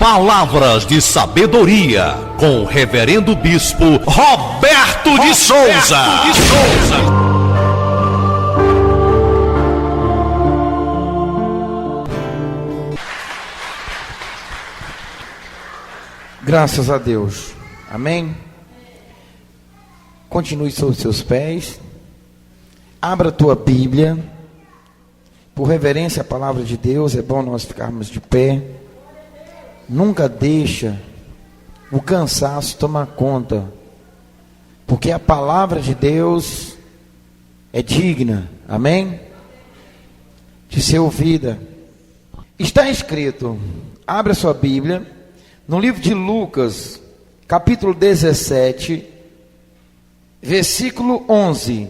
Palavras de sabedoria com o reverendo bispo Roberto de Souza. Graças a Deus. Amém? Continue sobre os seus pés. Abra a tua Bíblia. Por reverência à palavra de Deus, é bom nós ficarmos de pé. Nunca deixa o cansaço tomar conta, porque a palavra de Deus é digna, amém? De ser ouvida. Está escrito, abra sua Bíblia, no livro de Lucas, capítulo 17, versículo 11.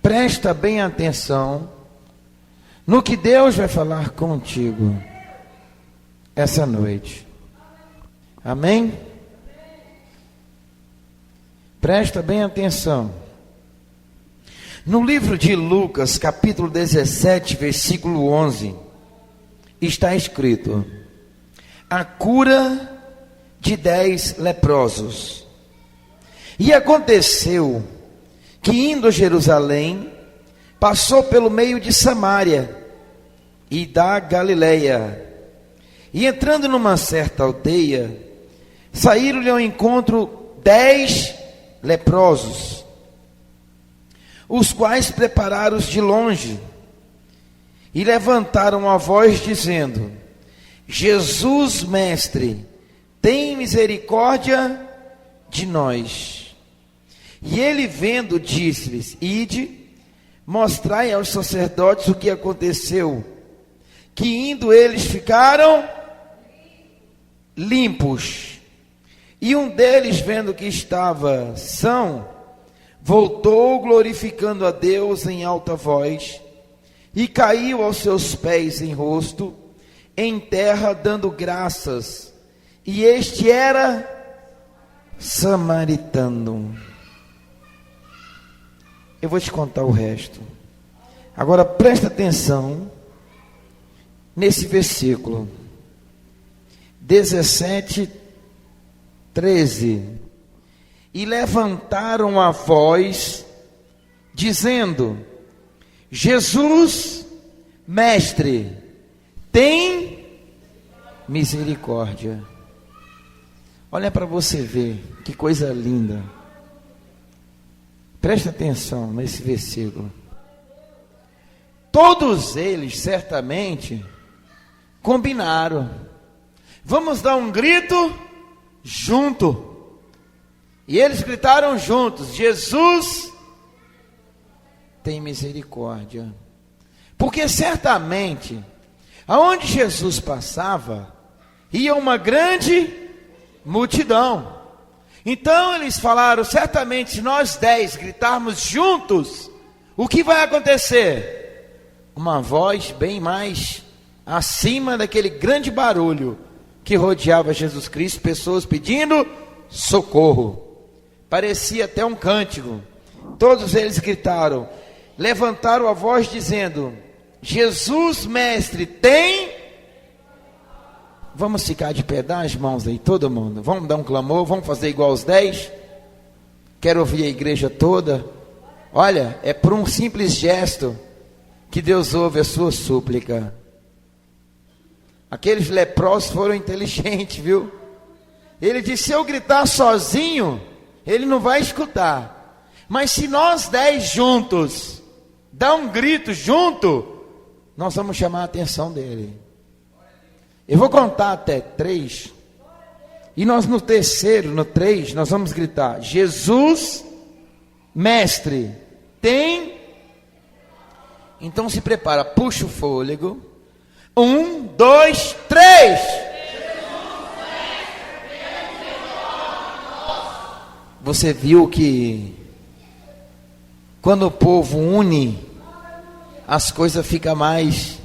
Presta bem atenção no que Deus vai falar contigo essa noite. Amém? Presta bem atenção. No livro de Lucas, capítulo 17, versículo 11, está escrito: a cura de 10 leprosos. E aconteceu que, indo a Jerusalém, passou pelo meio de Samaria e da Galileia. E entrando numa certa aldeia, saíram-lhe ao encontro 10 leprosos, os quais prepararam-os de longe e levantaram a voz dizendo: Jesus, mestre, tem misericórdia de nós. E ele, vendo, disse-lhes: ide, mostrai aos sacerdotes o que aconteceu. Que indo eles ficaram limpos. E um deles, vendo que estava são, voltou glorificando a Deus em alta voz, e caiu aos seus pés em rosto, em terra, dando graças. E este era samaritano. Eu vou te contar o resto. Agora presta atenção nesse versículo 17, 13. E levantaram a voz, dizendo: Jesus, mestre, tem misericórdia. Olha para você ver, que coisa linda. Presta atenção nesse versículo. Todos eles certamente combinaram: vamos dar um grito junto. E eles gritaram juntos: Jesus tem misericórdia. Porque certamente, aonde Jesus passava, ia uma grande multidão. Então eles falaram: certamente, se nós 10 gritarmos juntos, o que vai acontecer? Uma voz bem mais acima daquele grande barulho que rodeava Jesus Cristo, pessoas pedindo socorro. Parecia até um cântico. Todos eles gritaram, levantaram a voz dizendo: Jesus, mestre, tem... Vamos ficar de pé, dá as mãos aí, todo mundo. Vamos dar um clamor, vamos fazer igual aos 10. Quero ouvir a igreja toda. Olha, é por um simples gesto que Deus ouve a sua súplica. Aqueles leprosos foram inteligentes, viu? Ele disse: se eu gritar sozinho, ele não vai escutar. Mas se nós 10 juntos, dar um grito junto, nós vamos chamar a atenção dele. Eu vou contar até 3. E nós no terceiro, no 3, nós vamos gritar: Jesus, mestre, tem... Então se prepara, puxa o fôlego. 1, 2, 3. Você viu que quando o povo une, as coisas ficam mais...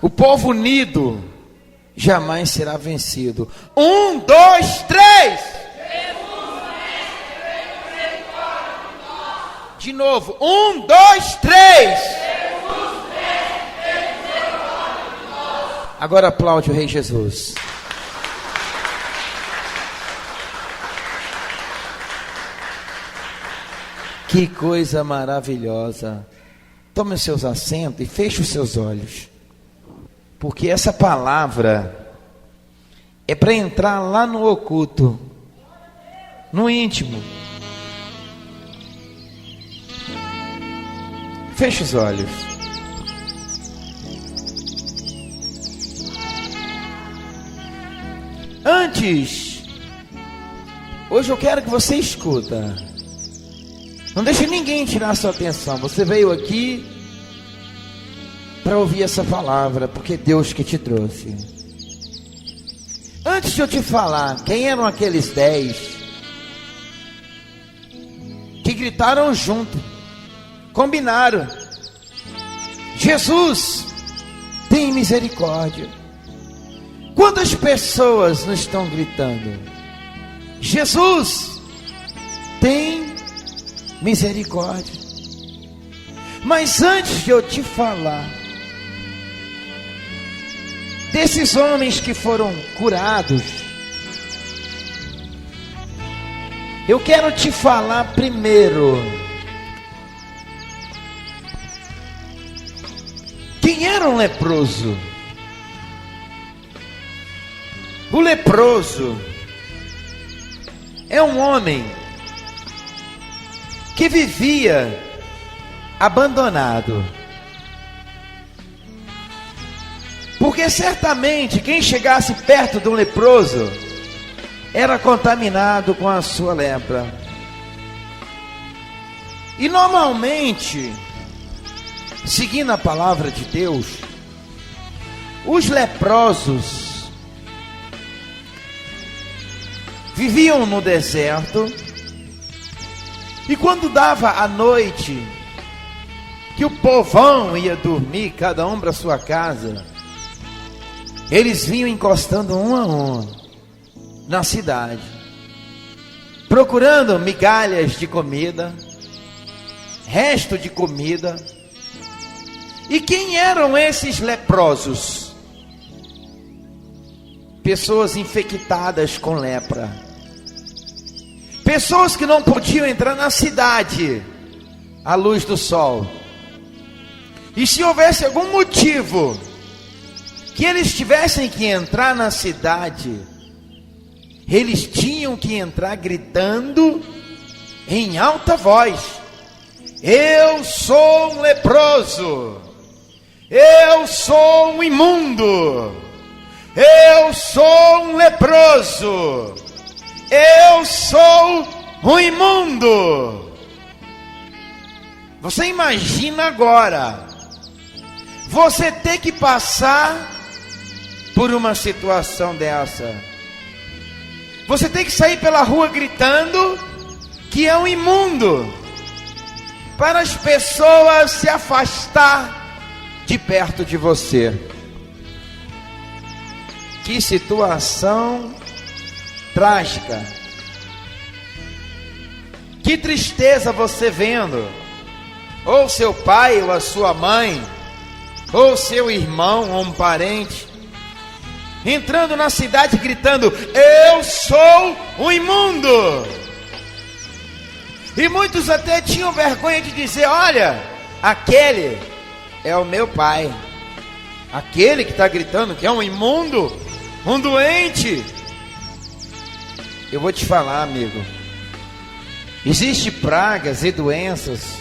O povo unido jamais será vencido. 1, 2, 3. De novo. 1, 2, 3. Agora aplaude o Rei Jesus. Que coisa maravilhosa. Tome os seus assentos e feche os seus olhos. Porque essa palavra é para entrar lá no oculto, no íntimo. Feche os olhos. Antes, hoje eu quero que você escuta. Não deixe ninguém tirar a sua atenção. Você veio aqui para ouvir essa palavra, porque Deus que te trouxe. Antes de eu te falar quem eram aqueles 10 que gritaram junto, combinaram: Jesus, tem misericórdia. Quantas pessoas não estão gritando: Jesus, tem misericórdia? Mas antes de eu te falar desses homens que foram curados, eu quero te falar primeiro quem era um leproso. O leproso é um homem que vivia abandonado, porque certamente quem chegasse perto de um leproso era contaminado com a sua lepra. E normalmente, seguindo a palavra de Deus, os leprosos viviam no deserto, e quando dava a noite, que o povão ia dormir, cada um para sua casa, eles vinham encostando um a um na cidade, procurando migalhas de comida, resto de comida. E quem eram esses leprosos? Pessoas infectadas com lepra, pessoas que não podiam entrar na cidade à luz do sol. E se houvesse algum motivo que eles tivessem que entrar na cidade, eles tinham que entrar gritando em alta voz: eu sou um leproso, eu sou um imundo, eu sou um leproso, eu sou um imundo. Você imagina agora você ter que passar por uma situação dessa. Você tem que sair pela rua gritando que é um imundo, para as pessoas se afastar de perto de você. Que situação trágica. Que tristeza você vendo ou seu pai ou a sua mãe, ou seu irmão ou um parente entrando na cidade gritando: eu sou um imundo. E muitos até tinham vergonha de dizer: olha, aquele é o meu pai, aquele que está gritando que é um imundo, um doente. Eu vou te falar, amigo, existem pragas e doenças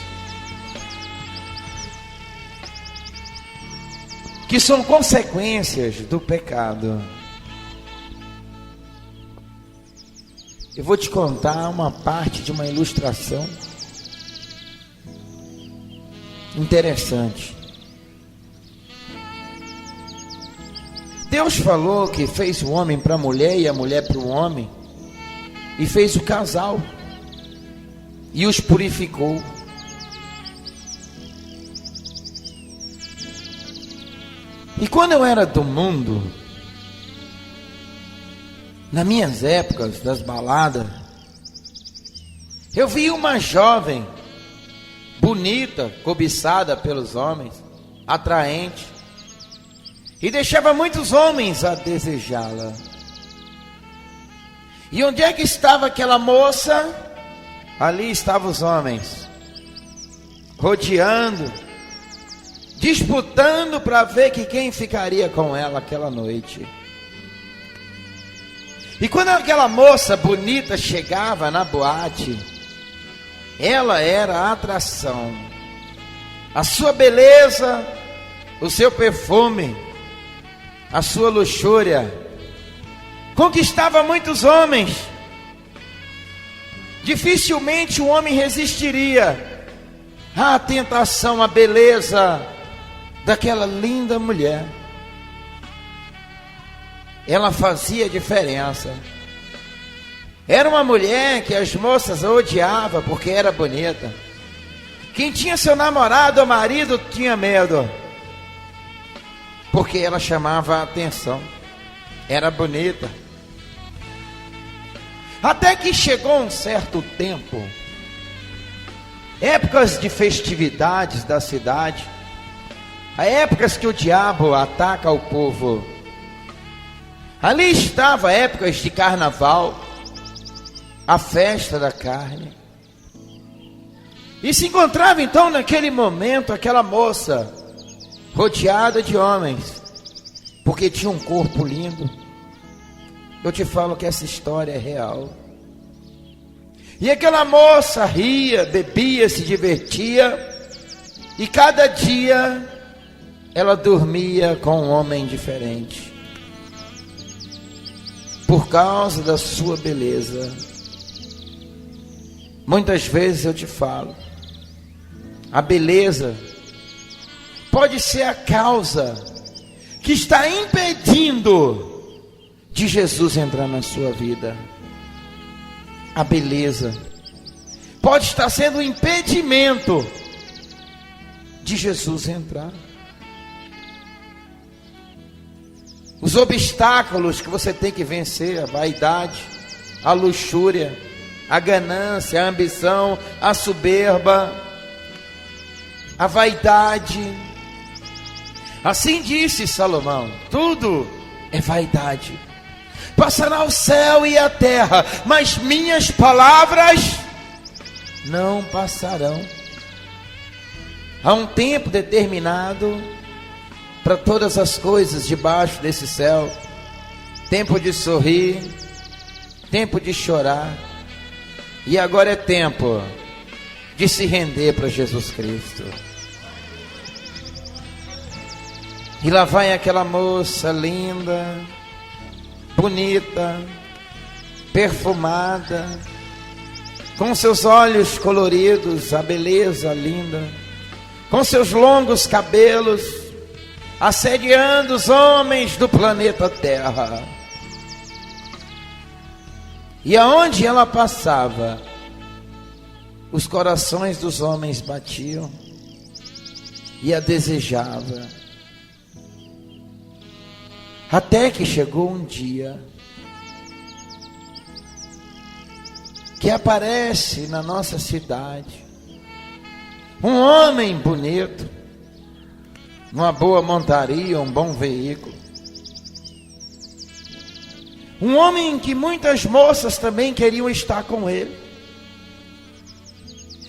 que são consequências do pecado. Eu vou te contar uma parte de uma ilustração interessante. Deus falou que fez o homem para a mulher e a mulher para o homem, e fez o casal e os purificou. E quando eu era do mundo, nas minhas épocas das baladas, eu vi uma jovem bonita, cobiçada pelos homens, atraente. e deixava muitos homens a desejá-la. E onde é que estava aquela moça? Ali estavam os homens, rodeando, disputando para ver quem ficaria com ela aquela noite. E quando aquela moça bonita chegava na boate, ela era a atração. A sua beleza, o seu perfume, a sua luxúria, conquistava muitos homens. Dificilmente o homem resistiria à tentação, à beleza daquela linda mulher. Ela fazia diferença. Era uma mulher que as moças odiavam porque era bonita. Quem tinha seu namorado ou marido tinha medo, porque ela chamava a atenção, era bonita. Até que chegou um certo tempo, épocas de festividades da cidade, há épocas que o diabo ataca o povo. Ali estava épocas de carnaval, a festa da carne. E se encontrava então naquele momento aquela moça rodeada de homens, porque tinha um corpo lindo. Eu te falo que essa história é real. E aquela moça ria, bebia, se divertia, e cada dia ela dormia com um homem diferente, por causa da sua beleza. Muitas vezes eu te falo, a beleza pode ser a causa que está impedindo de Jesus entrar na sua vida. A beleza pode estar sendo um impedimento de Jesus entrar. Os obstáculos que você tem que vencer: a vaidade, a luxúria, a ganância, a ambição, a soberba, a vaidade. Assim disse Salomão: tudo é vaidade. Passará o céu e a terra, mas minhas palavras não passarão. Há um tempo determinado para todas as coisas debaixo desse céu. Tempo de sorrir, tempo de chorar, e agora é tempo de se render para Jesus Cristo. E lá vai aquela moça linda, bonita, perfumada, com seus olhos coloridos, a beleza linda, com seus longos cabelos, assediando os homens do planeta Terra. E aonde ela passava, os corações dos homens batiam e a desejava. Até que chegou um dia que aparece na nossa cidade um homem bonito, uma boa montaria, um bom veículo. Um homem que muitas moças também queriam estar com ele.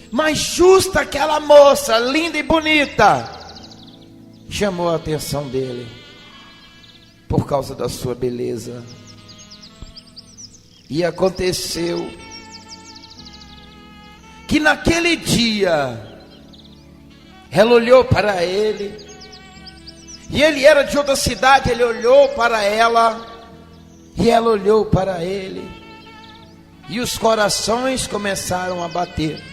Mas justo aquela moça, linda e bonita, chamou a atenção dele, por causa da sua beleza. E aconteceu que naquele dia, ela olhou para ele, e ele era de outra cidade. Ele olhou para ela, e ela olhou para ele, e os corações começaram a bater.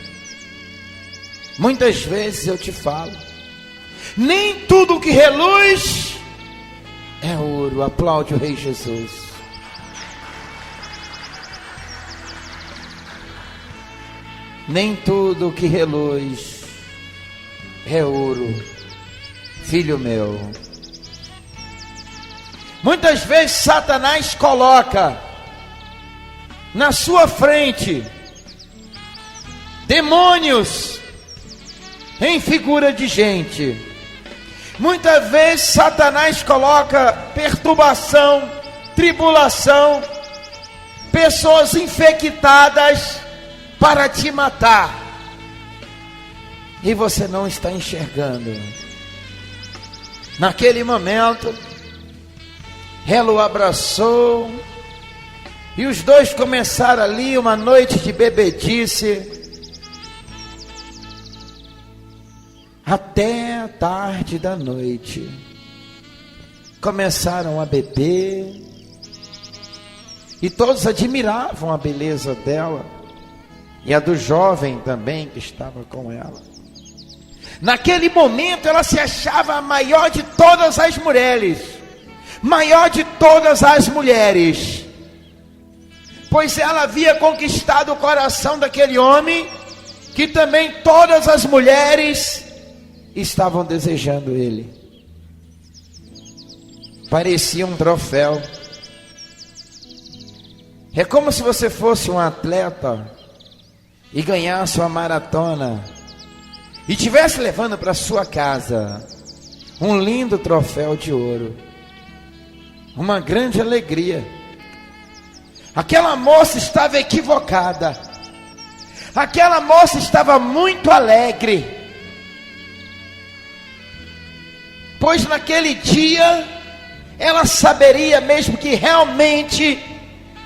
Muitas vezes eu te falo, nem tudo que reluz é ouro. Aplaude o Rei Jesus. Nem tudo que reluz é ouro, filho meu. Muitas vezes Satanás coloca na sua frente demônios em figura de gente, Muitas vezes Satanás coloca perturbação, tribulação, pessoas infectadas para te matar. E você não está enxergando. Naquele momento, ela o abraçou. E os dois começaram ali uma noite de bebedice. Até a tarde da noite. Começaram a beber. E todos admiravam a beleza dela. E a do jovem também que estava com ela. Naquele momento ela se achava a maior de todas as mulheres. Maior de todas as mulheres. Pois ela havia conquistado o coração daquele homem, que também todas as mulheres estavam desejando ele. Parecia um troféu. É como se você fosse um atleta e ganhasse uma maratona e estivesse levando para sua casa um lindo troféu de ouro, uma grande alegria. Aquela moça estava equivocada. Aquela moça estava muito alegre, pois naquele dia ela saberia mesmo que realmente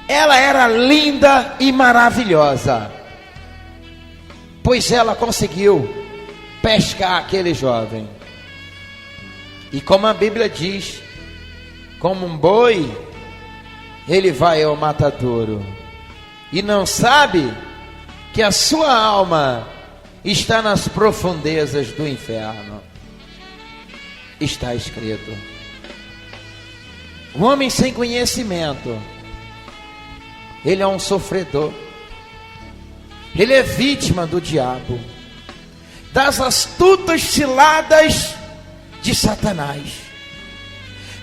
ela era linda e maravilhosa, pois ela conseguiu pescar aquele jovem. E como a Bíblia diz, como um boi, ele vai ao matadouro e não sabe que a sua alma está nas profundezas do inferno. Está escrito. O homem sem conhecimento, ele é um sofredor. Ele é vítima do diabo, das astutas ciladas de Satanás.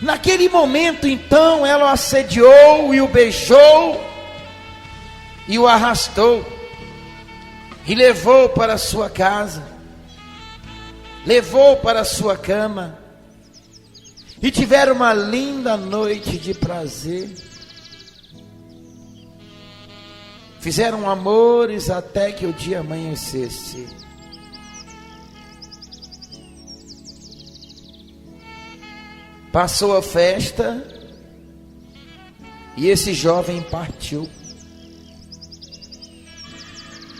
Naquele momento então ela o assediou e o beijou e o arrastou e levou para a sua casa, levou para a sua cama e tiveram uma linda noite de prazer. Fizeram amores até que o dia amanhecesse. Passou a festa e esse jovem partiu.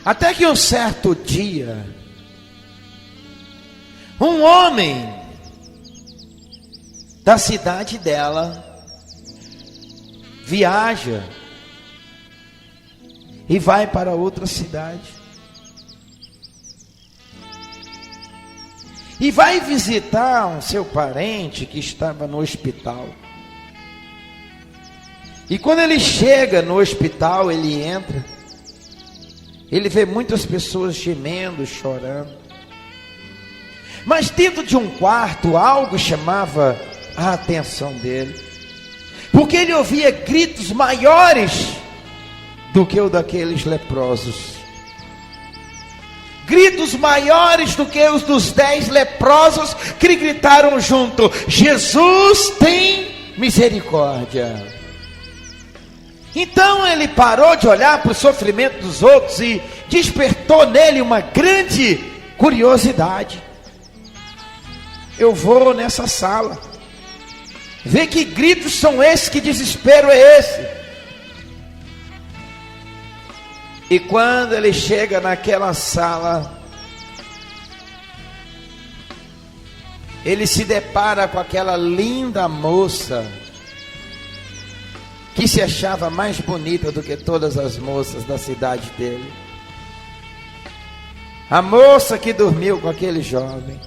Até que um certo dia, um homem da cidade dela viaja e vai para outra cidade. E vai visitar um seu parente que estava no hospital. E quando ele chega no hospital, ele entra. Ele vê muitas pessoas gemendo, chorando. Mas dentro de um quarto, algo chamava a atenção dele. Porque ele ouvia gritos maiores do que o daqueles leprosos. Gritos maiores do que os dos 10 leprosos que gritaram junto: Jesus tem misericórdia. Então ele parou de olhar para o sofrimento dos outros e despertou nele uma grande curiosidade. Eu vou nessa sala, ver que gritos são esses, que desespero é esse. E quando ele chega naquela sala, ele se depara com aquela linda moça, que se achava mais bonita do que todas as moças da cidade dele. A moça que dormiu com aquele jovem.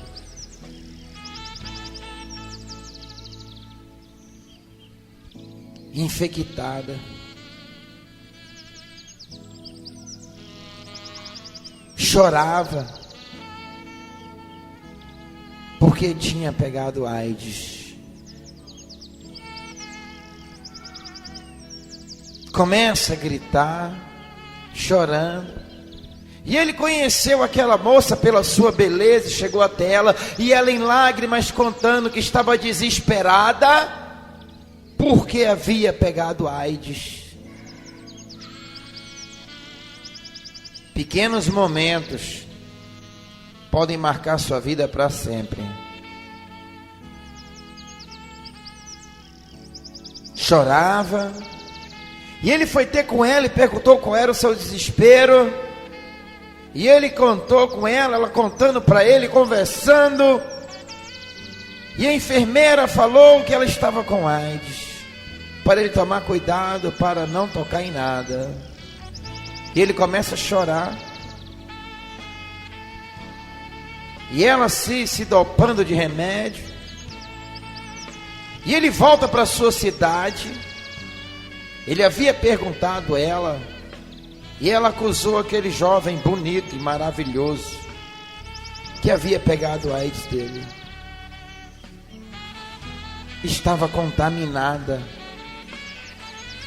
Infectada. Chorava porque tinha pegado AIDS. Começa a gritar, chorando, E ele conheceu aquela moça pela sua beleza, chegou até ela, e ela em lágrimas contando que estava desesperada, porque havia pegado AIDS. Pequenos momentos podem marcar sua vida para sempre. Chorava, e ele foi ter com ela e perguntou qual era o seu desespero, e ele contou com ela, ela contando para ele, conversando, e a enfermeira falou que ela estava com AIDS, para ele tomar cuidado, para não tocar em nada. E ele começa a chorar, e ela se dopando de remédio. E ele volta para a sua cidade. Ele havia perguntado a ela, e ela acusou aquele jovem bonito e maravilhoso que havia pegado a AIDS dele. Estava contaminada.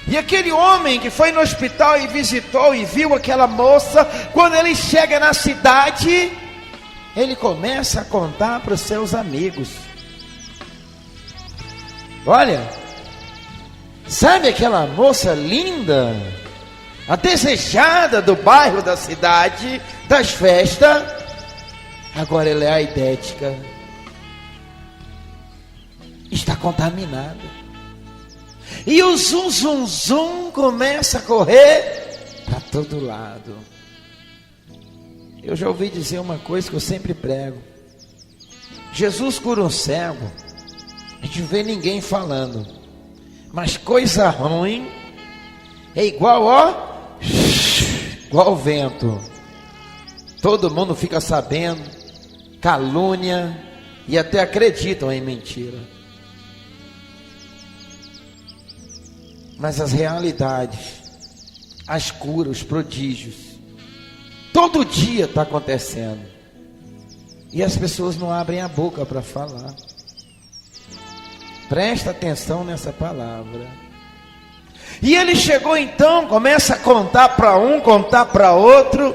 E aquele homem que foi no hospital e visitou e viu aquela moça, quando ele chega na cidade, ele começa a contar para os seus amigos. Olha, sabe aquela moça linda, a desejada do bairro, da cidade, das festas? Agora ela é aidética, está contaminada. E o zum, zum, zum começa a correr para todo lado. Eu já ouvi dizer uma coisa que eu sempre prego: Jesus cura um cego, a gente não vê ninguém falando, mas coisa ruim é igual igual o vento. Todo mundo fica sabendo, calúnia, e até acreditam em mentira. Mas as realidades, as curas, os prodígios, todo dia está acontecendo, e as pessoas não abrem a boca para falar. Presta atenção nessa palavra. E ele chegou então, começa a contar para um, contar para outro.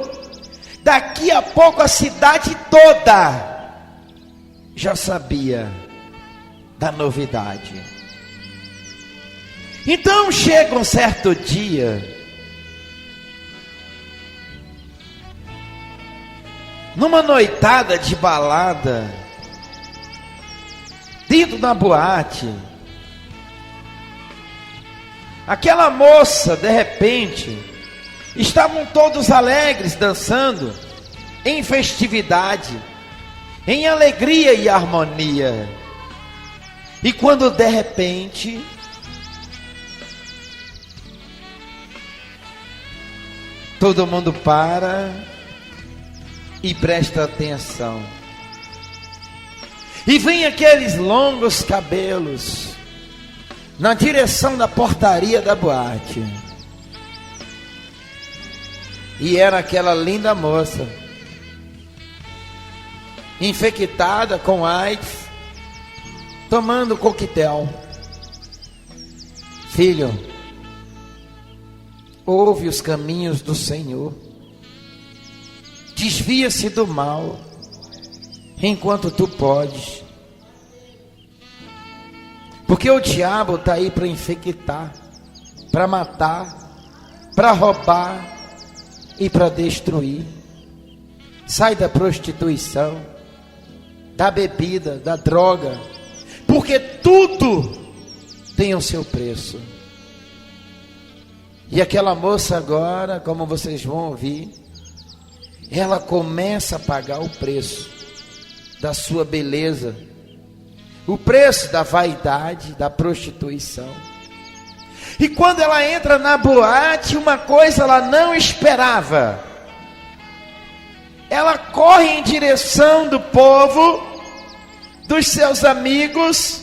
Daqui a pouco a cidade toda já sabia da novidade. Então chega um certo dia, numa noitada de balada, dentro da boate, aquela moça, de repente, estavam todos alegres, dançando, em festividade, em alegria e harmonia. E quando de repente, todo mundo para e presta atenção. E vem aqueles longos cabelos na direção da portaria da boate. E era aquela linda moça, infectada com AIDS, tomando coquetel. Filho, ouve os caminhos do Senhor, desvia-se do mal enquanto tu podes, porque o diabo está aí para infectar, para matar, para roubar e para destruir. Sai da prostituição, da bebida, da droga, porque tudo tem o seu preço. E aquela moça agora, como vocês vão ouvir, ela começa a pagar o preço da sua beleza, o preço da vaidade, da prostituição. E quando ela entra na boate, uma coisa ela não esperava. Ela corre em direção do povo, dos seus amigos,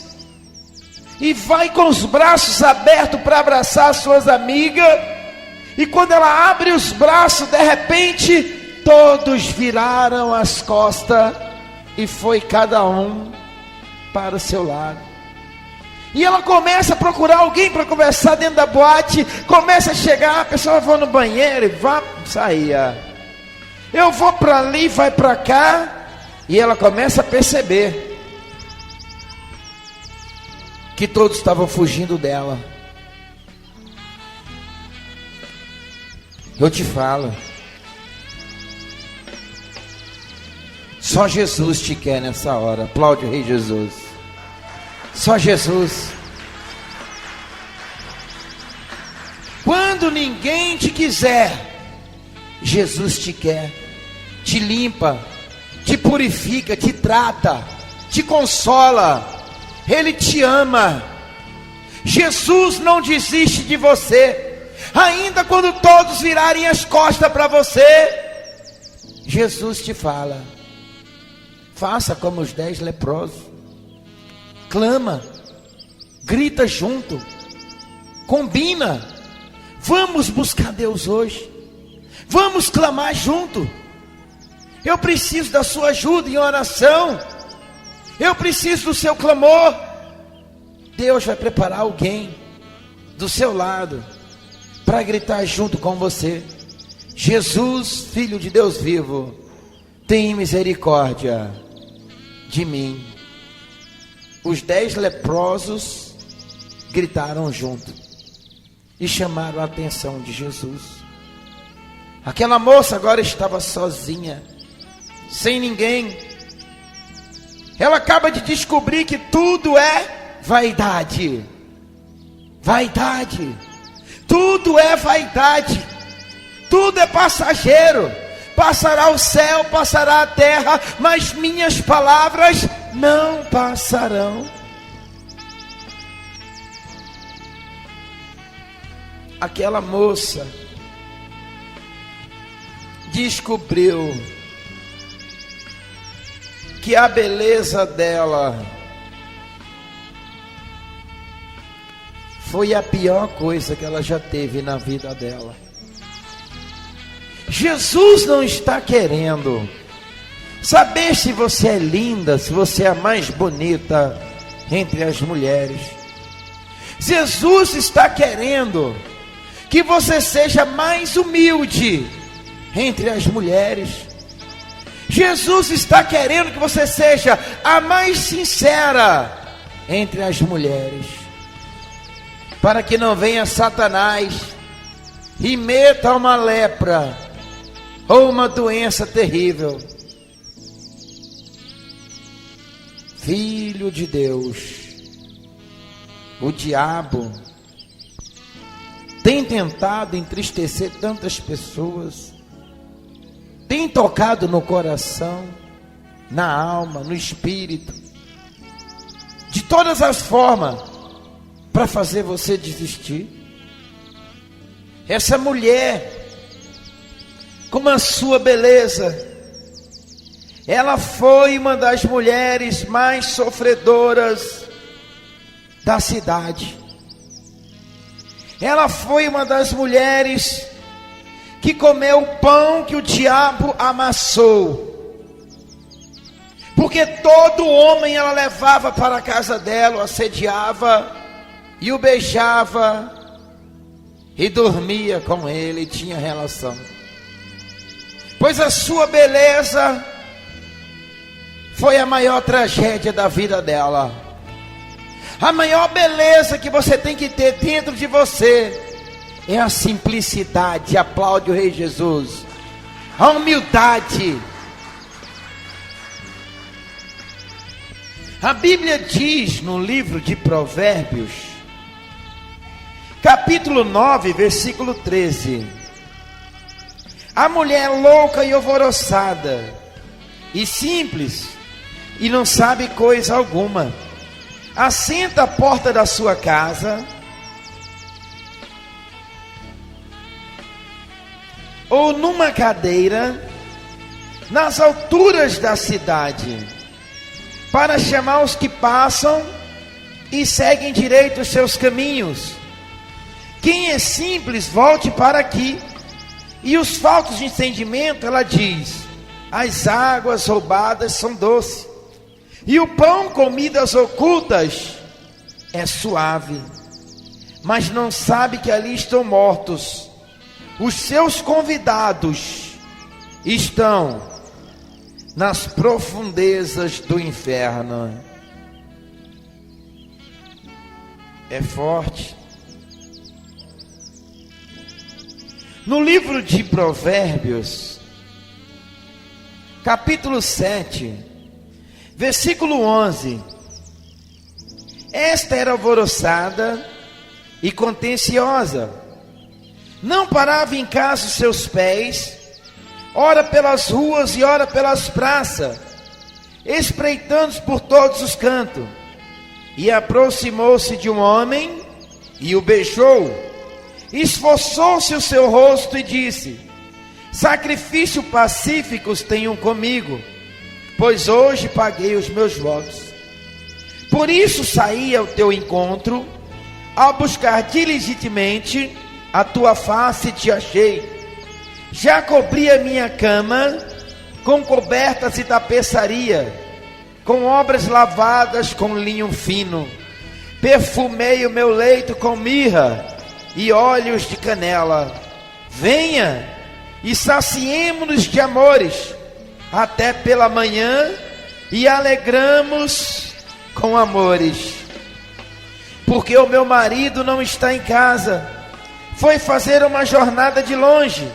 e vai com os braços abertos para abraçar suas amigas. E quando ela abre os braços, de repente, todos viraram as costas, e foi cada um para o seu lado. E ela começa a procurar alguém para conversar dentro da boate. Começa a chegar, a pessoa vai no banheiro e vai sair. Eu vou para ali, vai para cá. E ela começa a perceber que todos estavam fugindo dela. Eu te falo, só Jesus te quer nessa hora. Aplaude o Rei Jesus. Só Jesus. Quando ninguém te quiser, Jesus te quer. Te limpa, te purifica, te trata, te consola. Ele te ama. Jesus não desiste de você. Ainda quando todos virarem as costas para você, Jesus te fala: faça como os 10 leprosos. Clama, grita junto, combina. Vamos buscar Deus hoje. Vamos clamar junto. Eu preciso da sua ajuda em oração. Eu preciso do seu clamor. Deus vai preparar alguém do seu lado para gritar junto com você: Jesus, Filho de Deus vivo, tem misericórdia de mim. Os 10 leprosos gritaram junto e chamaram a atenção de Jesus. Aquela moça agora estava sozinha, sem ninguém. Ela acaba de descobrir que tudo é vaidade. Vaidade. Tudo é vaidade. Tudo é passageiro. Passará o céu, passará a terra, mas minhas palavras não passarão. Aquela moça descobriu que a beleza dela foi a pior coisa que ela já teve na vida dela. Jesus não está querendo saber se você é linda, se você é a mais bonita entre as mulheres. Jesus está querendo que você seja mais humilde entre as mulheres. Jesus está querendo que você seja a mais sincera entre as mulheres, para que não venha Satanás e meta uma lepra ou uma doença terrível. Filho de Deus, o diabo tem tentado entristecer tantas pessoas, tem tocado no coração, na alma, no espírito, de todas as formas, para fazer você desistir. Essa mulher, com a sua beleza, ela foi uma das mulheres mais sofredoras da cidade. Ela foi uma das mulheres que comeu o pão que o diabo amassou, porque todo homem ela levava para a casa dela, o assediava e o beijava e dormia com ele, e tinha relação, pois a sua beleza foi a maior tragédia da vida dela. A maior beleza que você tem que ter dentro de você é a simplicidade. Aplaude o Rei Jesus. A humildade. A Bíblia diz no livro de Provérbios, capítulo 9, versículo 13: a mulher louca e alvoroçada, e simples, e não sabe coisa alguma, assenta à porta da sua casa, ou numa cadeira, nas alturas da cidade, para chamar os que passam e seguem direito os seus caminhos. Quem é simples, volte para aqui. E os faltos de entendimento, ela diz: as águas roubadas são doces, e o pão comidas ocultas é suave, mas não sabe que ali estão mortos os seus convidados estão nas profundezas do inferno. É forte. No livro de Provérbios, capítulo 7, versículo 11: esta era alvoroçada e contenciosa, não parava em casa os seus pés, ora pelas ruas e ora pelas praças, espreitando por todos os cantos. E aproximou-se de um homem e o beijou, esforçou-se o seu rosto e disse: sacrifício pacíficos tenham comigo, pois hoje paguei os meus votos. Por isso saí ao teu encontro, ao buscar diligentemente a tua face te achei. Já cobri a minha cama com cobertas e tapeçaria, com obras lavadas com linho fino. Perfumei o meu leito com mirra e óleos de canela. Venha e saciemo-nos de amores até pela manhã, e alegramos com amores. Porque o meu marido não está em casa, foi fazer uma jornada de longe.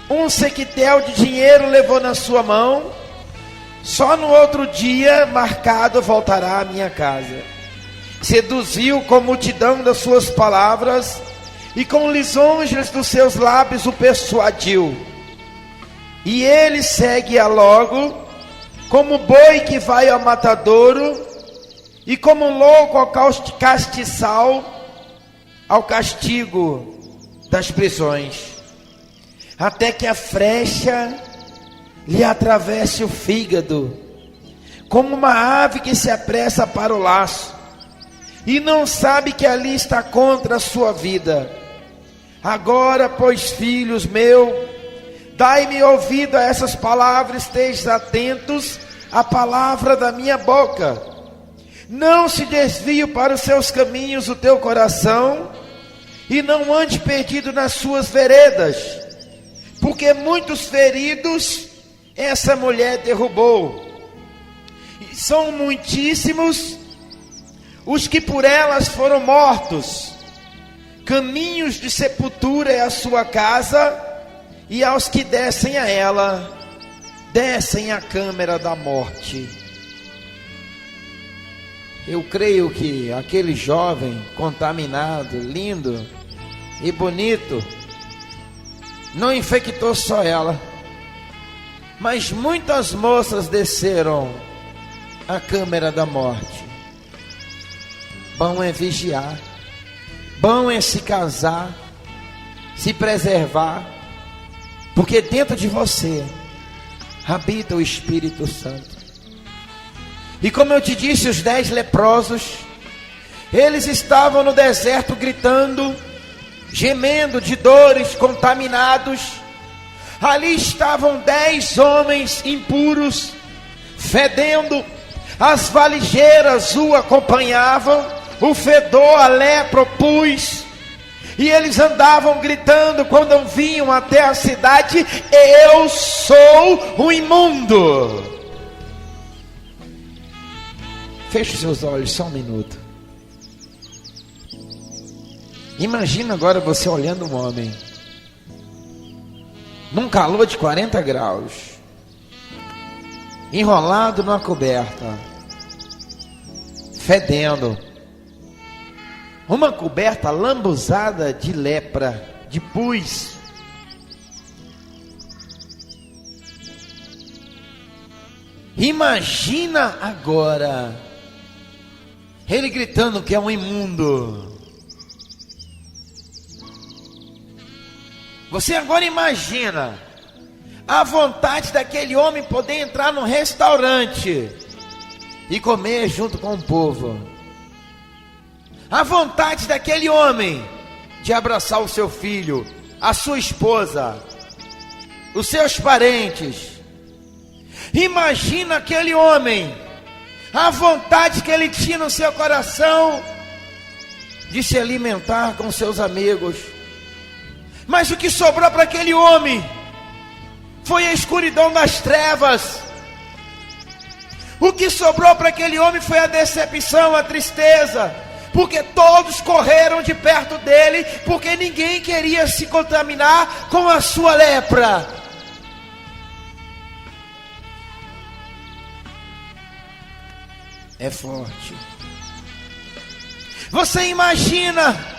Um sequitel de dinheiro levou na sua mão, só no outro dia marcado voltará à minha casa. Seduziu com multidão das suas palavras, e com lisonjas dos seus lábios o persuadiu. E ele segue-a logo, como boi que vai ao matadouro, e como louco ao castiçal, ao castigo das prisões, até que a flecha lhe atravesse o fígado, como uma ave que se apressa para o laço, e não sabe que ali está contra a sua vida. Agora, pois, filhos meus, dai-me ouvido a essas palavras, estejam atentos à palavra da minha boca. Não se desvie para os seus caminhos o teu coração, e não ande perdido nas suas veredas, porque muitos feridos essa mulher derrubou, e são muitíssimos os que por elas foram mortos. Caminhos de sepultura é a sua casa, e aos que descem a ela, descem à câmara da morte. Eu creio que aquele jovem contaminado, lindo e bonito, não infectou só ela, mas muitas moças desceram à câmara da morte. Bom é vigiar, bom é se casar, se preservar, porque dentro de você habita o Espírito Santo. E como eu te disse, os 10 leprosos, eles estavam no deserto gritando, gemendo de dores, contaminados. Ali estavam 10 homens impuros, fedendo. As valigeiras o acompanhavam, o fedor, a lepra, o pus. E eles andavam gritando quando vinham até a cidade: eu sou o imundo. Feche seus olhos só um minuto. Imagina agora você olhando um homem num calor de 40 graus, enrolado numa coberta, fedendo, uma coberta lambuzada de lepra, de pus. Imagina agora ele gritando que é um imundo. Você agora imagina a vontade daquele homem poder entrar num restaurante e comer junto com o povo. A vontade daquele homem de abraçar o seu filho, a sua esposa, os seus parentes. Imagina aquele homem, a vontade que ele tinha no seu coração de se alimentar com seus amigos. Mas o que sobrou para aquele homem foi a escuridão das trevas. O que sobrou para aquele homem foi a decepção, a tristeza, porque todos correram de perto dele, porque ninguém queria se contaminar com a sua lepra. É forte. Você imagina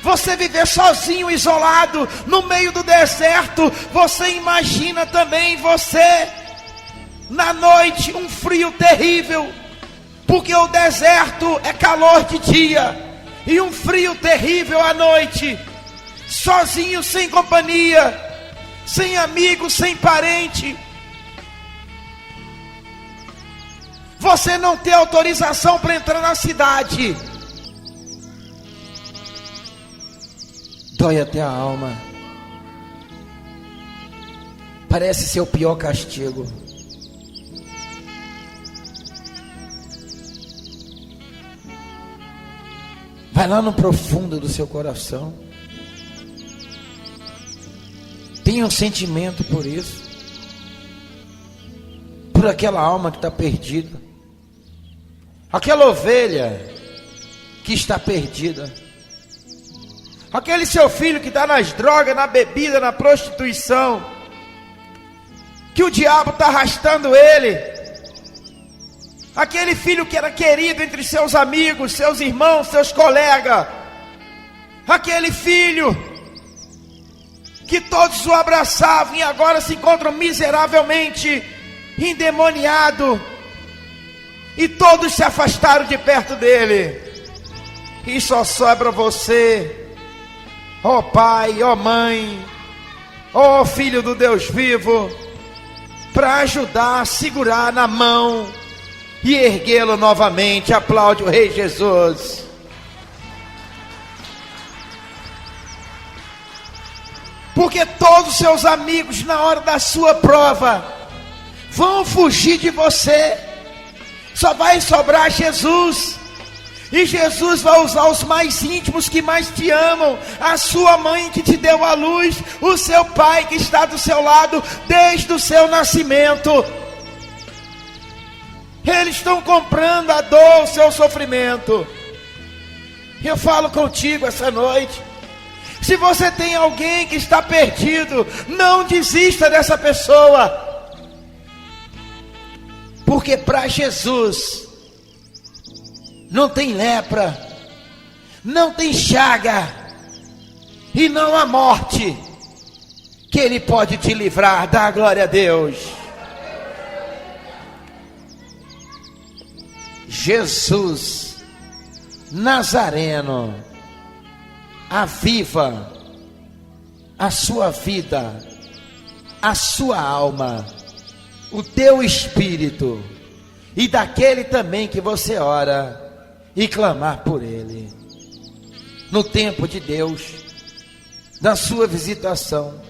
você viver sozinho, isolado, no meio do deserto? Você imagina também você na noite, um frio terrível, porque o deserto é calor de dia e um frio terrível à noite, sozinho, sem companhia, sem amigo, sem parente. Você não tem autorização para entrar na cidade. Dói até a alma. Parece ser o pior castigo. Vai lá no profundo do seu coração. Tenha um sentimento por isso, por aquela alma que está perdida, aquela ovelha que está perdida, aquele seu filho que está nas drogas, na bebida, na prostituição, que o diabo está arrastando ele, aquele filho que era querido entre seus amigos, seus irmãos, seus colegas, aquele filho que todos o abraçavam e agora se encontram miseravelmente endemoniado, e todos se afastaram de perto dele, e só sobra você, ó pai, ó mãe, ó filho do Deus vivo, para ajudar, segurar na mão e erguê-lo novamente. Aplaude o Rei Jesus. Porque todos os seus amigos, na hora da sua prova, vão fugir de você. Só vai sobrar Jesus. E Jesus vai usar os mais íntimos que mais te amam, a sua mãe que te deu a luz, o seu pai que está do seu lado desde o seu nascimento. Eles estão comprando a dor, o seu sofrimento. Eu falo contigo essa noite. Se você tem alguém que está perdido, não desista dessa pessoa. Porque para Jesus não tem lepra, não tem chaga, e não há morte que Ele pode te livrar. Dá glória a Deus. Jesus Nazareno, aviva a sua vida, a sua alma, o teu espírito, e daquele também que você ora e clamar por ele. No tempo de Deus, na sua visitação,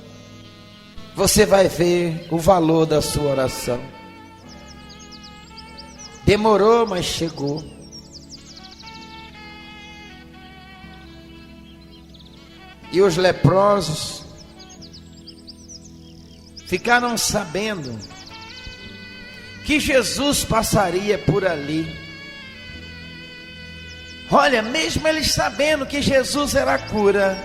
você vai ver o valor da sua oração. Demorou, mas chegou. E os leprosos ficaram sabendo que Jesus passaria por ali. Olha, mesmo eles sabendo que Jesus era a cura,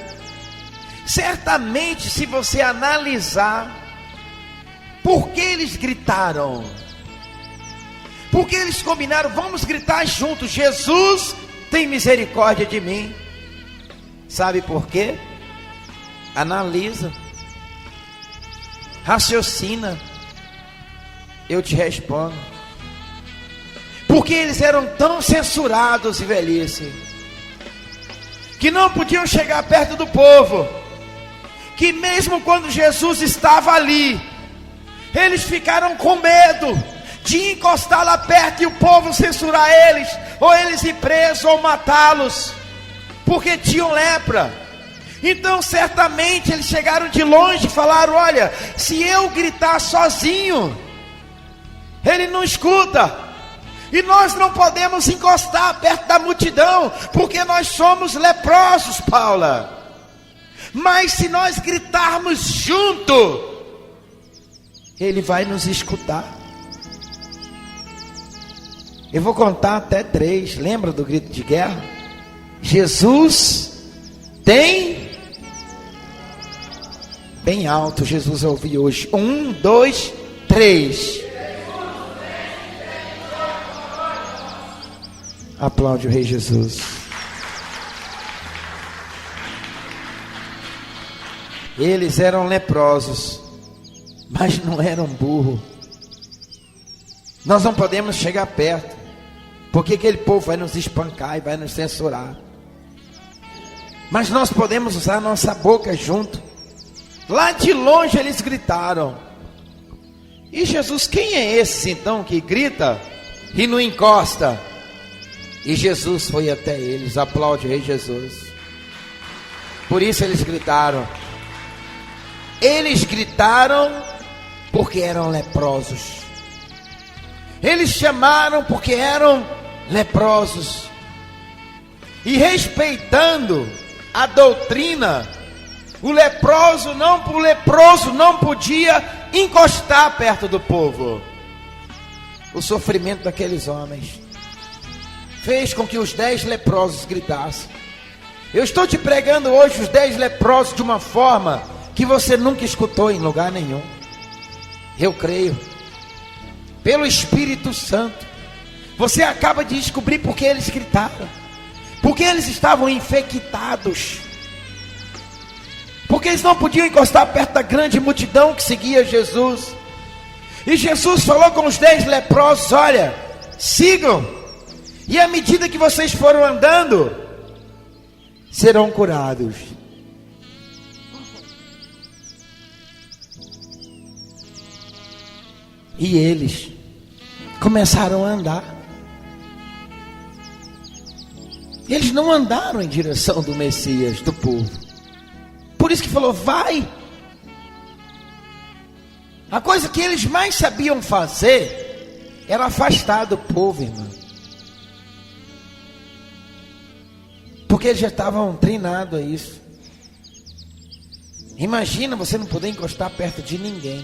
certamente, se você analisar, por que eles gritaram? Porque eles combinaram, vamos gritar juntos: Jesus, tem misericórdia de mim. Sabe por quê? Analisa, raciocina, eu te respondo. Porque eles eram tão censurados e velhice, que não podiam chegar perto do povo, que mesmo quando Jesus estava ali, eles ficaram com medo de encostar lá perto e o povo censurar eles, ou eles ir presos ou matá-los, porque tinham lepra. Então certamente eles chegaram de longe e falaram: olha, se eu gritar sozinho, ele não escuta, e nós não podemos encostar perto da multidão, porque nós somos leprosos, Paula. Mas se nós gritarmos junto, Ele vai nos escutar. Eu vou contar até 3. Lembra do grito de guerra? Jesus tem... Bem alto, Jesus ouvi hoje. 1, 2, 3. Aplaude o Rei Jesus. Eles eram leprosos, mas não eram burros. Nós não podemos chegar perto, porque aquele povo vai nos espancar e vai nos censurar. Mas nós podemos usar nossa boca junto. Lá de longe eles gritaram. E Jesus, quem é esse então que grita e não encosta? E Jesus foi até eles. Aplaude o Rei Jesus. Por isso eles gritaram. Eles gritaram porque eram leprosos. Eles chamaram porque eram leprosos. E respeitando a doutrina, o leproso não podia encostar perto do povo. O sofrimento daqueles homens fez com que os 10 leprosos gritassem. Eu estou te pregando hoje os 10 leprosos de uma forma que você nunca escutou em lugar nenhum. Eu creio, pelo Espírito Santo, você acaba de descobrir porque eles gritaram. Porque eles estavam infectados. Porque eles não podiam encostar perto da grande multidão que seguia Jesus. E Jesus falou com os 10 leprosos: olha, sigam, e à medida que vocês foram andando, serão curados. E eles começaram a andar. Eles não andaram em direção do Messias, do povo. Por isso que falou: vai. A coisa que eles mais sabiam fazer era afastar do povo, irmão. Porque eles já estavam treinados a isso. Imagina você não poder encostar perto de ninguém.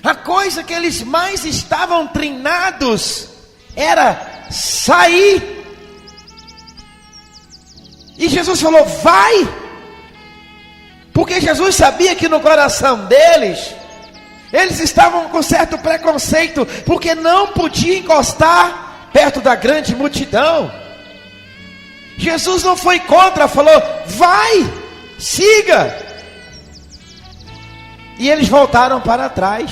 A coisa que eles mais estavam treinados era sair. E Jesus falou: vai. Porque Jesus sabia que no coração deles, eles estavam com certo preconceito, porque não podia encostar perto da grande multidão. Jesus não foi contra, falou: vai, siga. E eles voltaram para trás.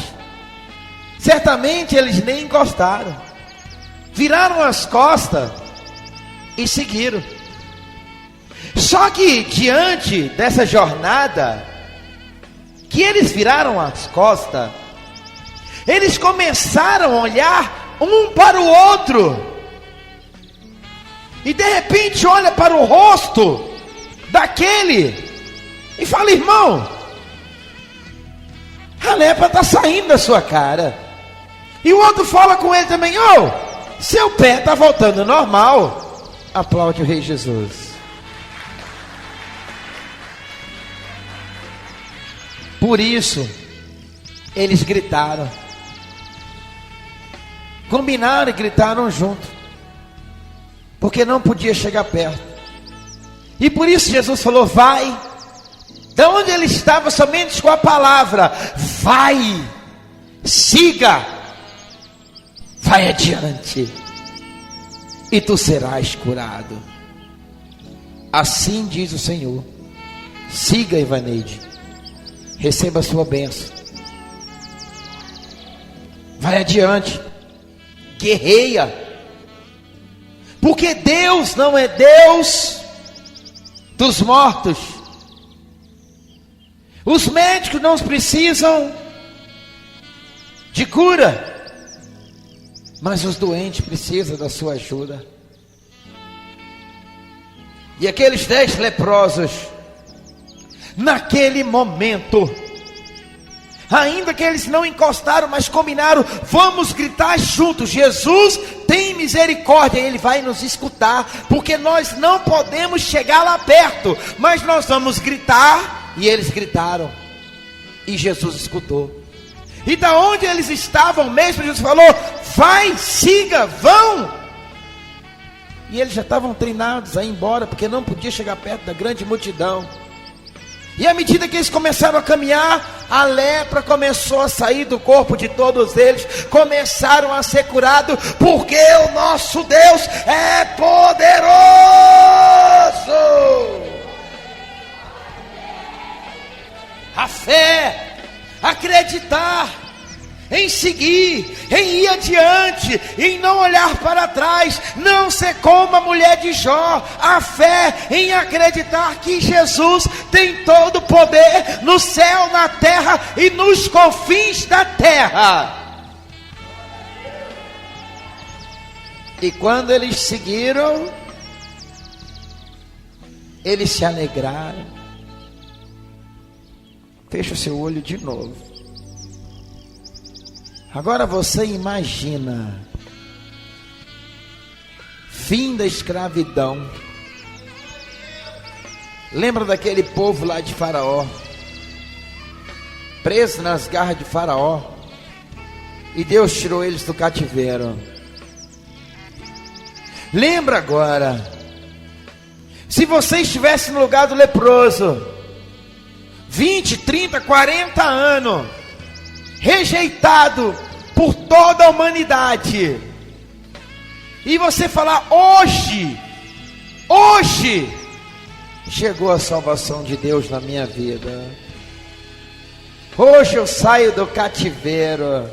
Certamente eles nem encostaram, viraram as costas e seguiram. Só que diante dessa jornada, que eles viraram as costas, eles começaram a olhar um para o outro. E de repente olha para o rosto daquele e fala: irmão, a lepra está saindo da sua cara. E o outro fala com ele também: seu pé está voltando ao normal. Aplaude o Rei Jesus. Por isso eles gritaram, combinaram e gritaram junto, porque não podia chegar perto. E por isso Jesus falou: vai. Da onde ele estava, somente com a palavra: vai, siga, vai adiante, e tu serás curado. Assim diz o Senhor. Siga, Ivaneide, receba a sua bênção. Vai adiante, guerreia, porque Deus não é Deus dos mortos. Os médicos não precisam de cura, mas os doentes precisam da sua ajuda. E aqueles 10 leprosos, naquele momento, ainda que eles não encostaram, mas combinaram: vamos gritar juntos: Jesus, tem misericórdia. Ele vai nos escutar, porque nós não podemos chegar lá perto, mas nós vamos gritar. E eles gritaram, e Jesus escutou. E da onde eles estavam mesmo, Jesus falou: vai, siga, vão. E eles já estavam treinados a ir embora, porque não podia chegar perto da grande multidão. E à medida que eles começaram a caminhar, a lepra começou a sair do corpo de todos eles. Começaram a ser curados, porque o nosso Deus é poderoso. A fé, acreditar, em seguir, em ir adiante, em não olhar para trás, não ser como a mulher de Jó. A fé em acreditar que Jesus tem todo o poder no céu, na terra e nos confins da terra. E quando eles seguiram, eles se alegraram. Fecha o seu olho de novo. Agora você imagina, fim da escravidão. Lembra daquele povo lá de Faraó, preso nas garras de Faraó, e Deus tirou eles do cativeiro. Lembra agora, se você estivesse no lugar do leproso, 20, 30, 40 anos, rejeitado por toda a humanidade, e você falar: hoje chegou a salvação de Deus na minha vida, hoje eu saio do cativeiro,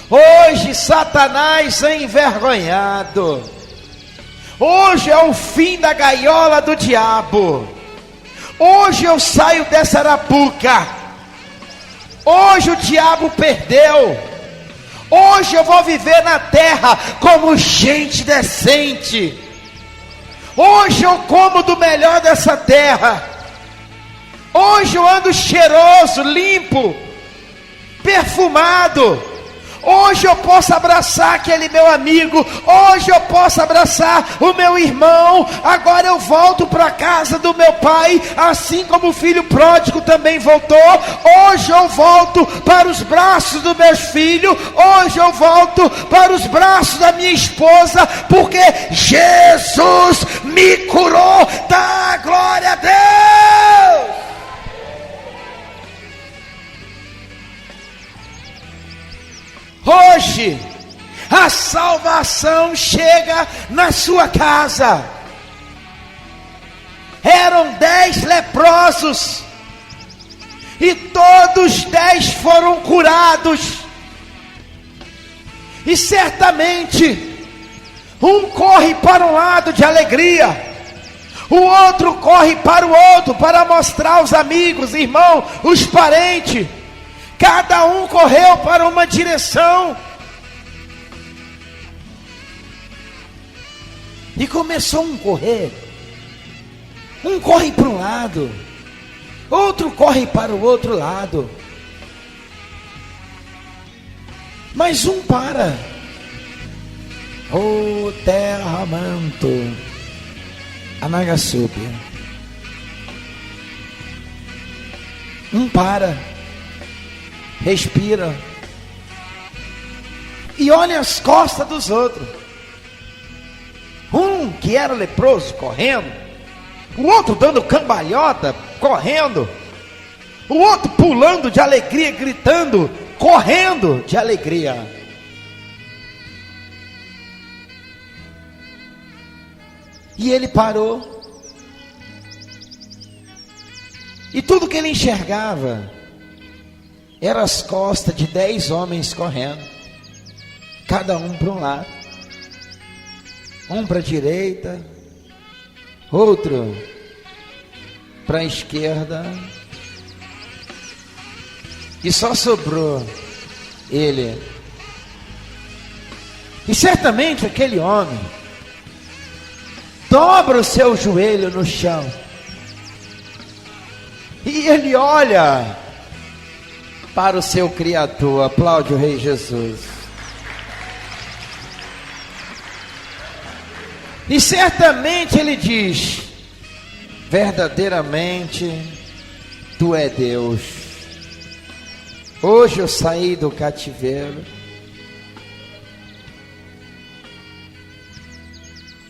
hoje Satanás é envergonhado, hoje é o fim da gaiola do diabo, hoje eu saio dessa arapuca, hoje o diabo perdeu, hoje eu vou viver na terra como gente decente, hoje eu como do melhor dessa terra, hoje eu ando cheiroso, limpo, perfumado, hoje eu posso abraçar aquele meu amigo, hoje eu posso abraçar o meu irmão. Agora eu volto para a casa do meu pai, assim como o filho pródigo também voltou. Hoje eu volto para os braços dos meus filhos, hoje eu volto para os braços da minha esposa, porque Jesus me curou. Dá glória a Deus. Hoje a salvação chega na sua casa. Eram 10 leprosos, e todos 10 foram curados. E certamente um corre para um lado de alegria, o outro corre para o outro, para mostrar aos amigos, irmãos, os parentes. Cada um correu para uma direção. E começou um correr. Um corre para um lado, outro corre para o outro lado. Mas um para. O terra manto Anagasúbia. Um para, respira e olha as costas dos outros. Um que era leproso correndo, o outro dando cambalhota correndo, o outro pulando de alegria, gritando, correndo de alegria. E ele parou, e tudo que ele enxergava eram as costas de 10 homens correndo, cada um para um lado, um para a direita, outro para a esquerda, e só sobrou ele. E certamente aquele homem dobra o seu joelho no chão, e ele olha para o seu Criador. Aplaude o Rei Jesus. E certamente ele diz: verdadeiramente tu é Deus. Hoje eu saí do cativeiro.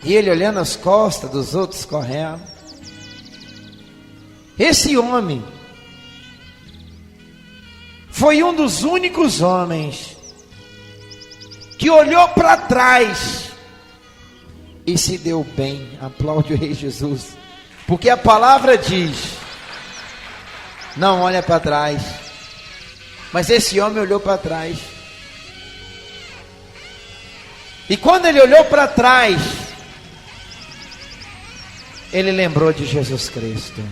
E ele olhando as costas dos outros correndo. Esse homem foi um dos únicos homens que olhou para trás e se deu bem. Aplaude o Rei Jesus, porque a palavra diz: não olha para trás. Mas esse homem olhou para trás. E quando ele olhou para trás, ele lembrou de Jesus Cristo.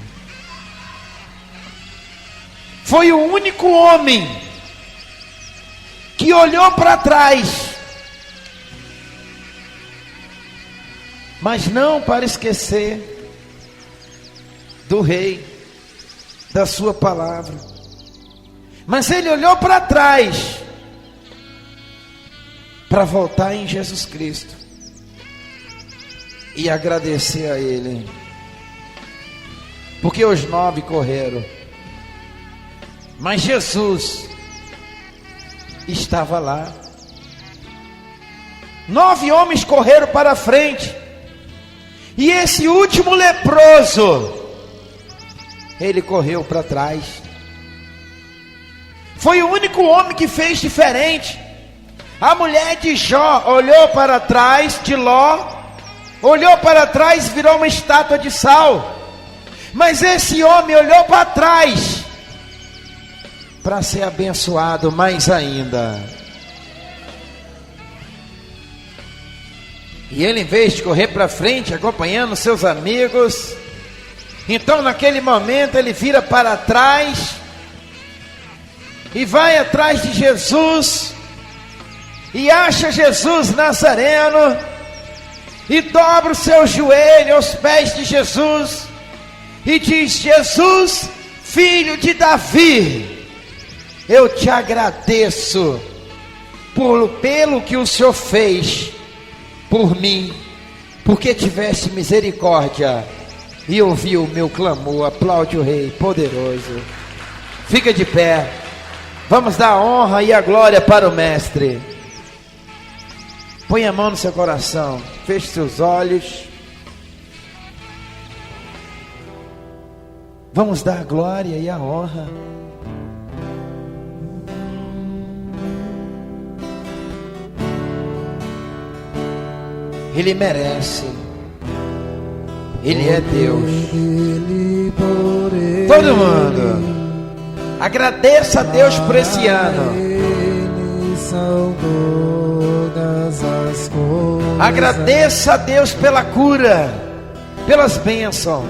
Foi o único homem que olhou para trás, mas não para esquecer do Rei, da sua palavra. Mas ele olhou para trás para voltar em Jesus Cristo e agradecer a Ele, porque os 9 correram, mas Jesus estava lá. 9 homens correram para a frente, e esse último leproso, ele correu para trás. Foi o único homem que fez diferente. A mulher de Jó olhou para trás, de Ló, olhou para trás e virou uma estátua de sal. Mas esse homem olhou para trás para ser abençoado mais ainda. E ele, em vez de correr para frente, acompanhando seus amigos, então naquele momento ele vira para trás e vai atrás de Jesus, e acha Jesus Nazareno, e dobra o seu joelho aos pés de Jesus, e diz: Jesus, filho de Davi, eu te agradeço pelo que o Senhor fez por mim, porque tiveste misericórdia e ouviu o meu clamor. Aplaude o Rei poderoso. Fica de pé. Vamos dar a honra e a glória para o Mestre. Põe a mão no seu coração, feche seus olhos. Vamos dar a glória e a honra. Ele merece. Ele é Deus. Todo mundo agradeça a Deus por esse ano. Agradeça a Deus pela cura, pelas bênçãos.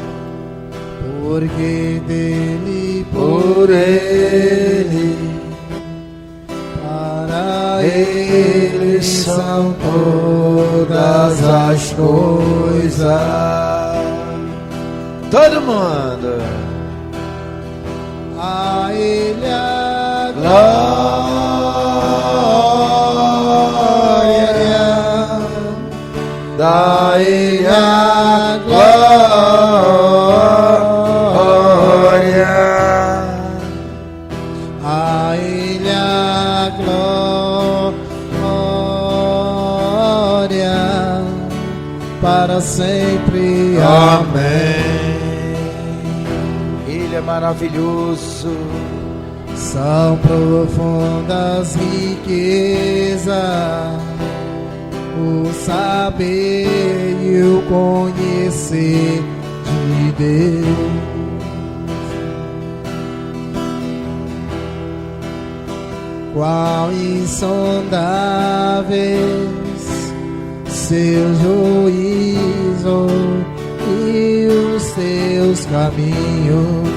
Porque dele, por ele, para ele são todas as coisas. Todo mundo. A ele a glória, dai a glória, a ele a glória, para sempre. Amém. Ele é maravilhoso. São profundas riquezas o saber e o conhecer de Deus. Qual insondáveis seus juízos e os seus caminhos.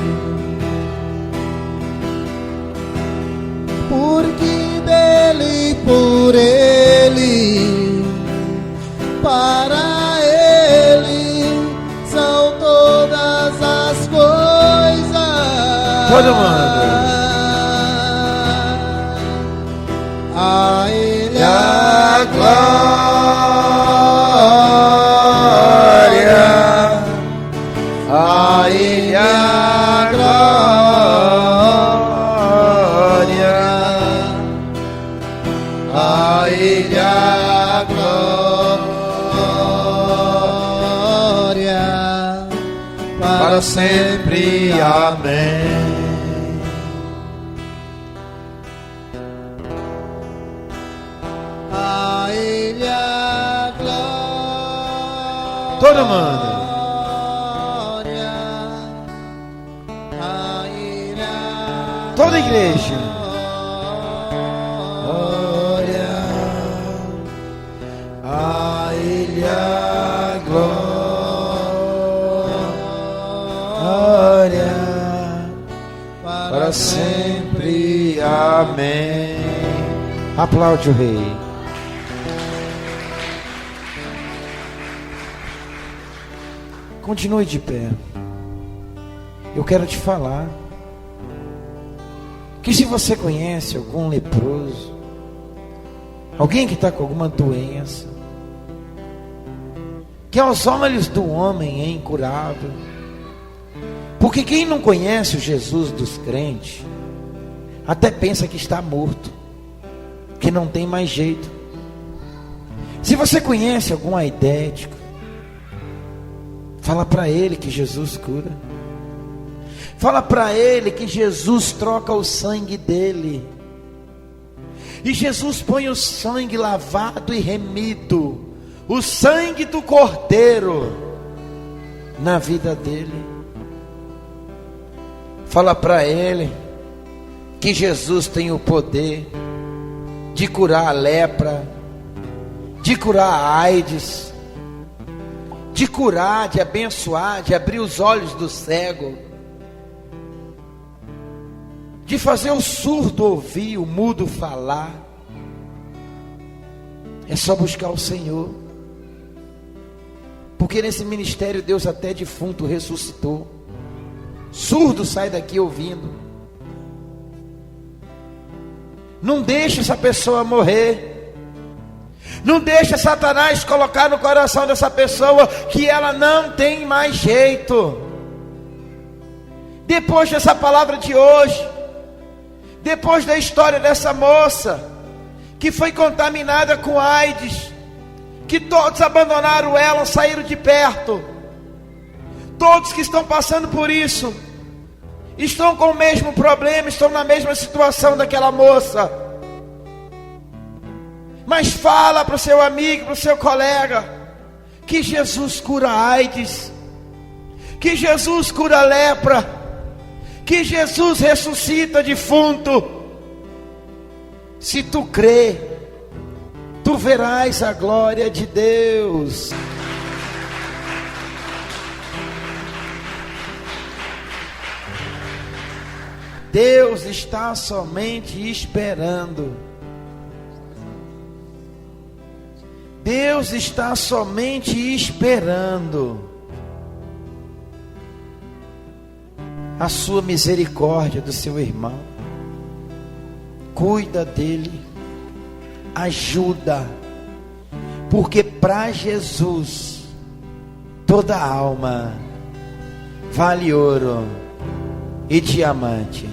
Porque dele, por ele, para ele são todas as coisas. Todo mundo. A ele a glória, a ele a para sempre. Amém. A Ele a glória. Todo mundo. A Ele a Toda a igreja. glória. A Ele a glória para sempre. Amém. Aplaude o Rei. Continue de pé. Eu quero te falar que se você conhece algum leproso, alguém que está com alguma doença, que aos olhos do homem é incurável, porque quem não conhece o Jesus dos crentes, até pensa que está morto, que não tem mais jeito. Se você conhece algum aidético, fala para ele que Jesus cura. Fala para ele que Jesus troca o sangue dele. E Jesus põe o sangue lavado e remido, o sangue do Cordeiro, na vida dele. Fala para ele que Jesus tem o poder de curar a lepra, de curar a AIDS, de curar, de abençoar, de abrir os olhos do cego, de fazer o surdo ouvir, o mudo falar. É só buscar o Senhor, porque nesse ministério Deus até defunto ressuscitou. Surdo sai daqui ouvindo. Não deixe essa pessoa morrer. Não deixe Satanás colocar no coração dessa pessoa que ela não tem mais jeito. Depois dessa palavra de hoje, depois da história dessa moça que foi contaminada com AIDS, que todos abandonaram ela, saíram de perto, todos que estão passando por isso estão com o mesmo problema, estão na mesma situação daquela moça. Mas fala para o seu amigo, para o seu colega, que Jesus cura a AIDS, que Jesus cura a lepra, que Jesus ressuscita defunto. Se tu crê, tu verás a glória de Deus. Deus está somente esperando. Deus está somente esperando a sua misericórdia do seu irmão. Cuida dele, ajuda, porque para Jesus toda alma vale ouro e diamante.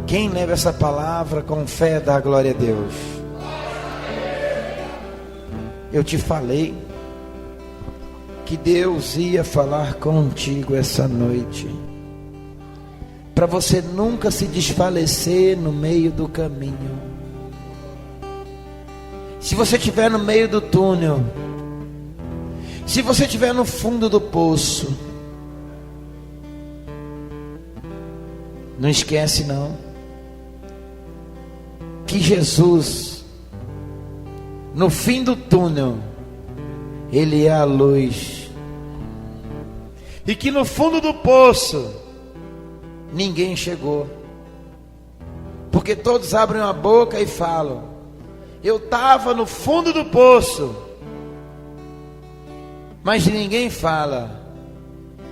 Quem leva essa palavra com fé dá glória a Deus. Eu te falei que Deus ia falar contigo essa noite, para você nunca se desfalecer no meio do caminho. Se você estiver no meio do túnel, se você estiver no fundo do poço, não esquece não, que Jesus, no fim do túnel, Ele é a luz, e que no fundo do poço ninguém chegou, porque todos abrem a boca e falam: eu estava no fundo do poço, mas ninguém fala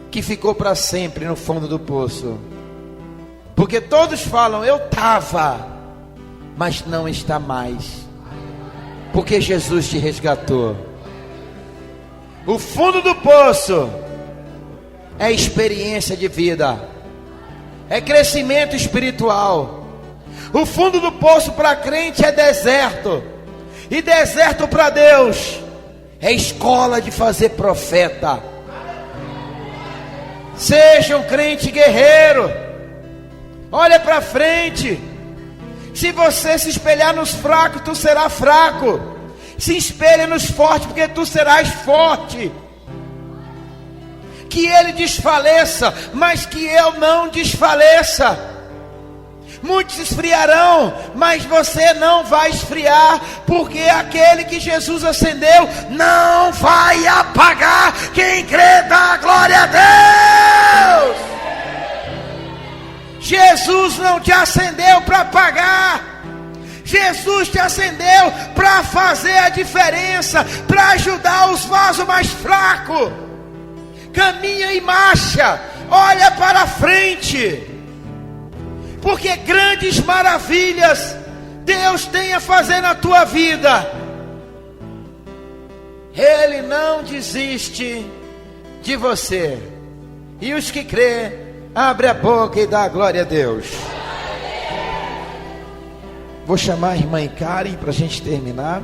que ficou para sempre no fundo do poço, porque todos falam: eu estava, mas não está mais, porque Jesus te resgatou. O fundo do poço é experiência de vida, é crescimento espiritual. O fundo do poço para crente é deserto, e deserto para Deus é escola de fazer profeta. Seja um crente guerreiro. Olha para frente. Se você se espelhar nos fracos, tu serás fraco. Se espelha nos fortes, porque tu serás forte. Que ele desfaleça, mas que eu não desfaleça. Muitos esfriarão, mas você não vai esfriar, porque aquele que Jesus acendeu não vai apagar. Quem crê dá glória a Deus. Jesus não te acendeu para apagar. Jesus te acendeu para fazer a diferença, para ajudar os vasos mais fracos. Caminha e marcha, olha para frente, porque grandes maravilhas Deus tem a fazer na tua vida. Ele não desiste de você. E os que crê, abre a boca e dá glória a Deus. Vou chamar a irmã Karen para a gente terminar.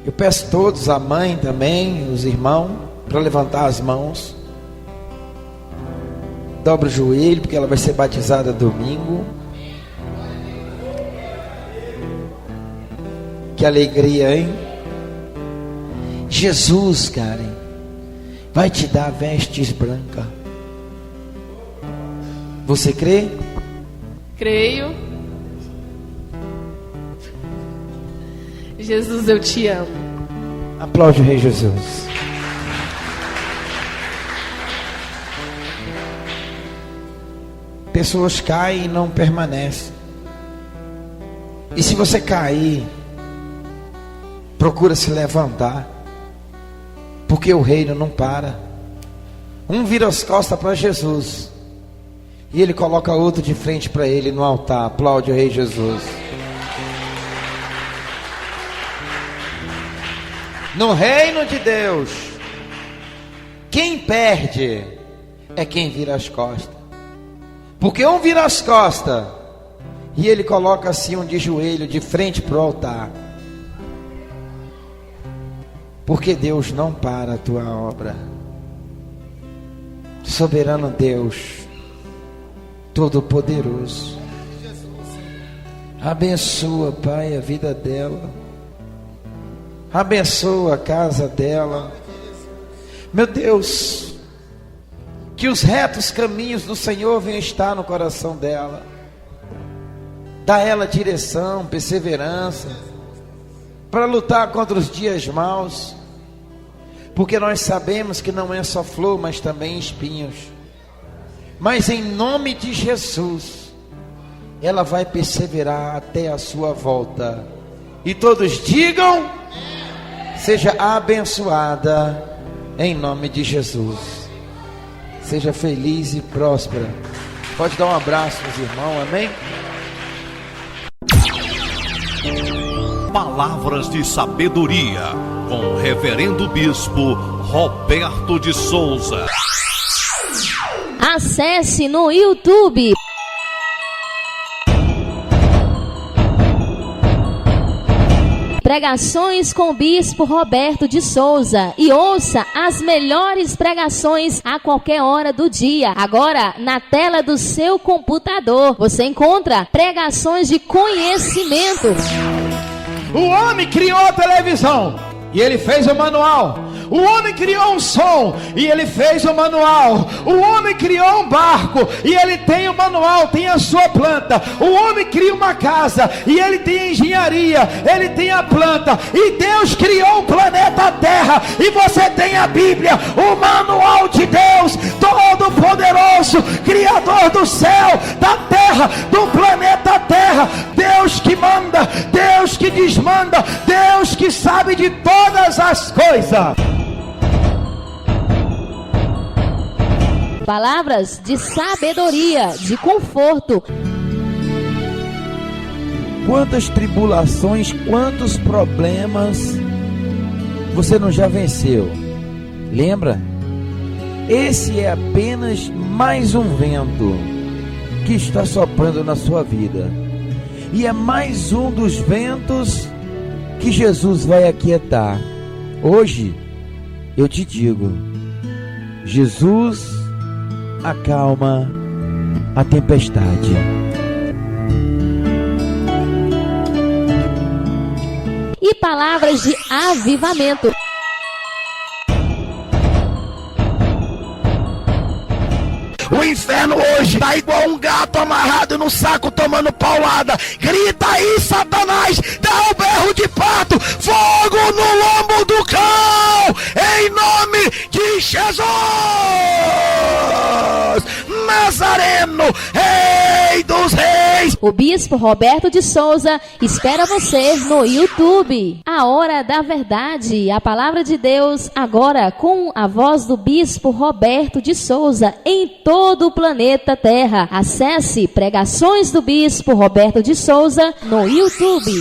Eu peço todos, a mãe também, os irmãos, para levantar as mãos. Dobra o joelho, porque ela vai ser batizada domingo. Que alegria, hein? Jesus, Karen, vai te dar vestes brancas. Você crê? Creio. Jesus, eu te amo. Aplaude o Rei Jesus. Pessoas caem e não permanecem. E se você cair, procura se levantar, porque o reino não para. Um vira as costas para Jesus e ele coloca outro de frente para ele no altar. Aplaude o Rei Jesus. No reino de Deus, quem perde é quem vira as costas. Porque um vira as costas e ele coloca assim um de joelho de frente para o altar. Porque Deus não para a tua obra. Soberano Deus, Todo-Poderoso, abençoa, Pai, a vida dela. Abençoa a casa dela. Meu Deus, que os retos caminhos do Senhor venham estar no coração dela. Dá a ela direção, perseverança, para lutar contra os dias maus. Porque nós sabemos que não é só flor, mas também espinhos. Mas em nome de Jesus, ela vai perseverar até a sua volta. E todos digam: seja abençoada em nome de Jesus. Seja feliz e próspera. Pode dar um abraço aos irmãos, amém? Palavras de sabedoria com o Reverendo Bispo Roberto de Souza. Acesse no YouTube Pregações com o Bispo Roberto de Souza e ouça as melhores pregações a qualquer hora do dia. Agora, na tela do seu computador, você encontra pregações de conhecimento. O homem criou a televisão e ele fez o manual. O homem criou um som e ele fez o manual. O homem criou um barco e ele tem o manual, tem a sua planta. O homem cria uma casa e ele tem a engenharia, ele tem a planta. E Deus criou o planeta Terra e você tem a Bíblia, o manual de Deus, Todo-Poderoso, Criador do céu, da terra, do planeta Terra. Deus que manda, Deus que desmanda, Deus que sabe de todas as coisas. Palavras de sabedoria, de conforto. Quantas tribulações, quantos problemas você não já venceu? Lembra? Esse é apenas mais um vento que está soprando na sua vida. E é mais um dos ventos que Jesus vai aquietar. Hoje eu te digo, Jesus acalma a tempestade. E palavras de avivamento. O inferno hoje tá igual um gato amarrado no saco tomando paulada. Grita aí, Satanás, dá o berro de parto, fogo no lombo do cão, em nome de Jesus Nazareno, Rei dos Reis. O Bispo Roberto de Souza espera você no YouTube. A Hora da Verdade, a Palavra de Deus, agora com a voz do Bispo Roberto de Souza em todo o planeta Terra. Acesse Pregações do Bispo Roberto de Souza no YouTube.